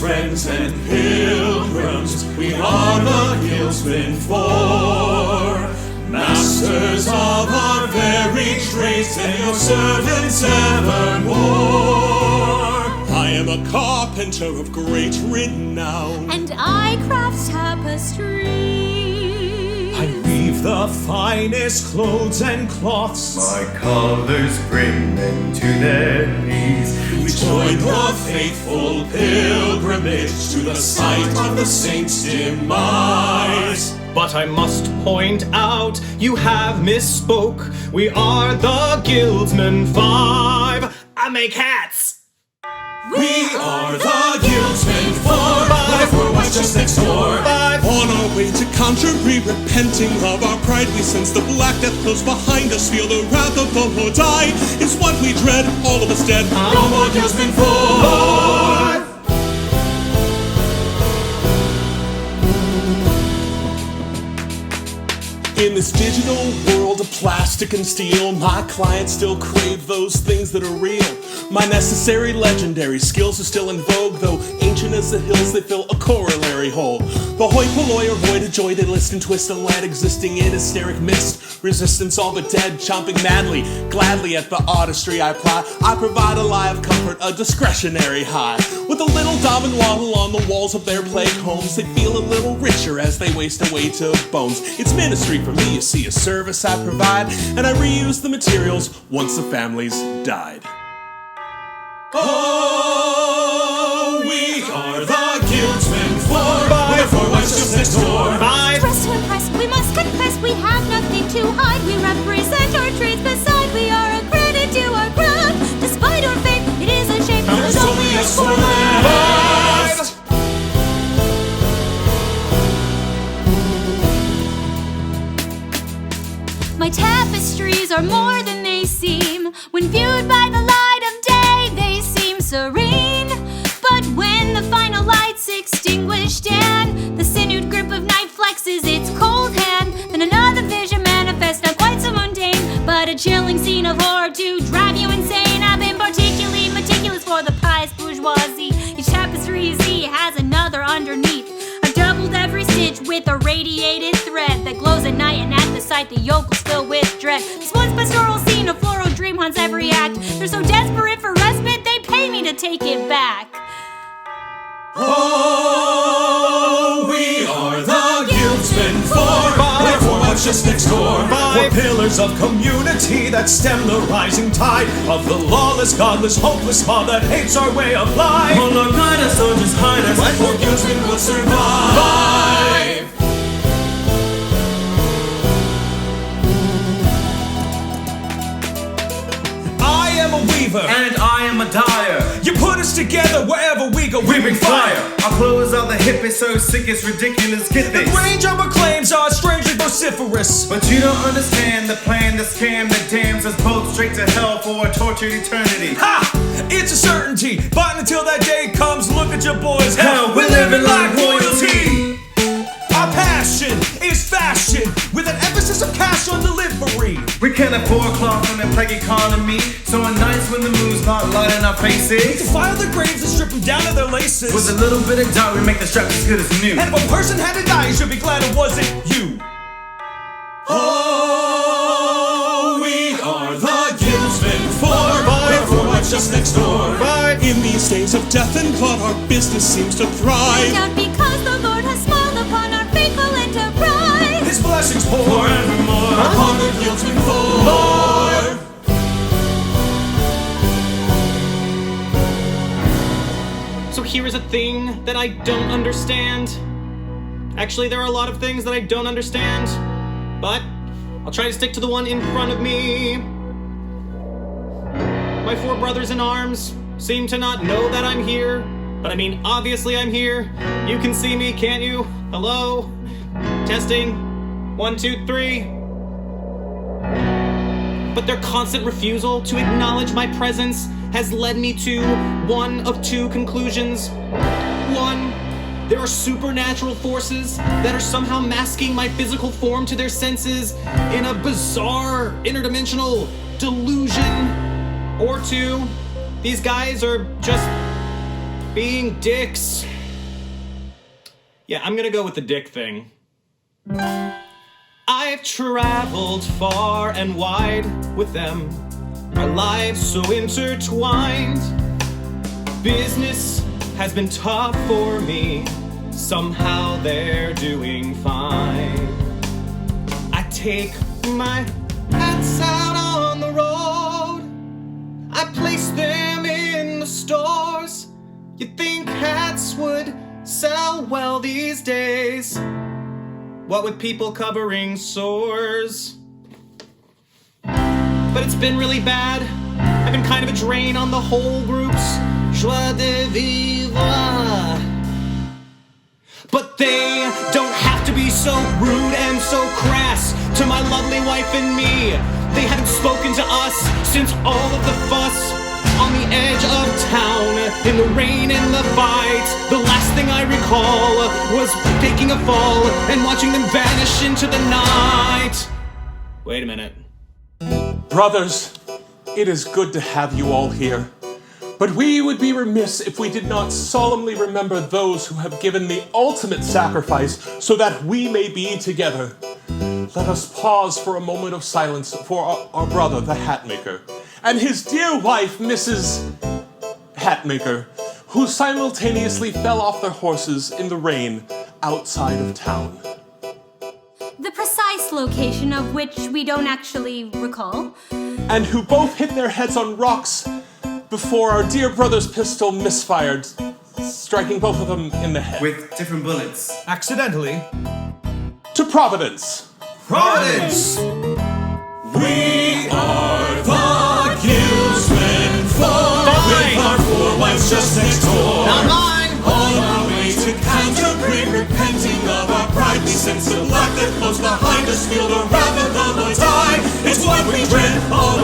Greetings, friends and pilgrims, we are the Guildsmen 4, masters of our very trades and your servants evermore. I am a carpenter of great renown, and I craft tapestry. I weave the finest clothes and cloths. My colors bring men to their knees. We join the faithful pilgrimage to the site of the saints' demise. But I must point out, you have misspoke. We are the Guildsmen 5. I make hats. We are the Guildsmen 4, therefore watch us next door. On our way to Canterbury, repenting of our pride, we sense the black death close behind us. Feel the wrath of the Lord die is what we dread. All of us dead. No more Guildsmen 4. In this digital world of plastic and steel, my clients still crave those things that are real. My necessary legendary skills are still in vogue, though ancient as the hills, they fill a corollary hole. The hoi polloi or void of joy, they list and twist and land, existing in hysteric mist. Resistance all but dead, chomping madly, gladly at the artistry I ply. I provide a lie of comfort, a discretionary high. With a little daub and waddle on the walls of their plague homes, they feel a little richer as they waste away to bones. It's ministry for me, you see, a service I provide, and I reuse the materials once the family's died. Oh, we are the Guildsmen 4, therefore watch us next door. Dress to impress, we must confess, we have nothing to hide. We represent our trades beside, we are a credit to our craft. Despite our faith, it is a shame There's only us for left. My tapestries are more than they seem. When viewed by the light of day, they seem serene. But when the final light's extinguished and the sinewed grip of night flexes its cold hand, then another vision manifests, not quite so mundane, but a chilling scene of horror to drive you insane. I've been particularly meticulous for the pious bourgeoisie. Each tapestry you see has another underneath. I've doubled every stitch with a radiated thread that glows at night, and at the sight the yokels fill with dread. This once pastoral scene of floral dream haunts every act. They're so desperate for respite, they pay me to take it back. Oh, we are the Guildsmen 4, therefore watch us next door. We're pillars of community that stem the rising tide of the lawless, godless, hopeless mob that hates our way of life. Oh Lord, guide us, or just hide us, For Guildsmen will survive. I am a weaver, and I am a dyer. you put us together wherever we go, We bring fire. Our clothes are the hippest, so sick it's ridiculous. Get The this. range of our claims are strangely vociferous. But you don't understand the plan, the scam that damns us both straight to hell for a tortured eternity. Ha! It's a certainty, but until that day comes, look at your boys. Hell, we're living like royalty. Our passion is fashion, with an emphasis of cash on delivery. We can't afford cloth in a plague economy, so on nights when the moon's not lighting our To faces, file the graves and strip them down to their laces. with a little bit of doubt we make the straps as good as new. And if a person had to die, you should be glad it wasn't you. Oh, we are the Guildsmen 4, therefore watch us next door. In these days of death and blood, our business seems to No thrive. doubt because the Lord has smiled upon our faithful enterprise. His blessings pour Forevermore. upon the Guildsmen 4. So here is a thing that I don't understand. Actually, there are a lot of things that I don't understand, but I'll try to stick to the one in front of me. My 4 brothers in arms seem to not know that I'm here, but I mean, obviously I'm here. You can see me, can't you? Hello? Testing. 1, 2, 3. But their constant refusal to acknowledge my presence has led me to one of 2 conclusions. 1, there are supernatural forces that are somehow masking my physical form to their senses in a bizarre, interdimensional delusion. Or 2, these guys are just being dicks. Yeah, I'm gonna go with the dick thing. I've traveled far and wide with them, our lives so intertwined. Business has been tough for me, somehow they're doing fine. I take my hats out on the road, I place them in the stores. You'd think hats would sell well these days, what with people covering sores. But it's been really bad, I've been kind of a drain on the whole group's joie de vivre. But they don't have to be so rude and so crass to my lovely wife and me. They haven't spoken to us since all of the fuss on the edge of town, in the rain and the fight. The last thing I recall was taking a fall and watching them vanish into the night. Wait a minute. Brothers, it is good to have you all here. But we would be remiss if we did not solemnly remember those who have given the ultimate sacrifice so that we may be together. Let us pause for a moment of silence for our brother, the Hatmaker, and his dear wife, Mrs. Hatmaker, who simultaneously fell off their horses in the rain outside of town. The precise location of which we don't actually recall. And who both hit their heads on rocks before our dear brother's pistol misfired, striking both of them in the head. With different bullets. Accidentally. To Providence! Providence! We are the Guildsmen, with our 4 wives just next door. Not mine! On our way to Canterbury, repenting of our pride, we sense the black that flows behind us, feel the wrath of the Most High. It's what we dread, all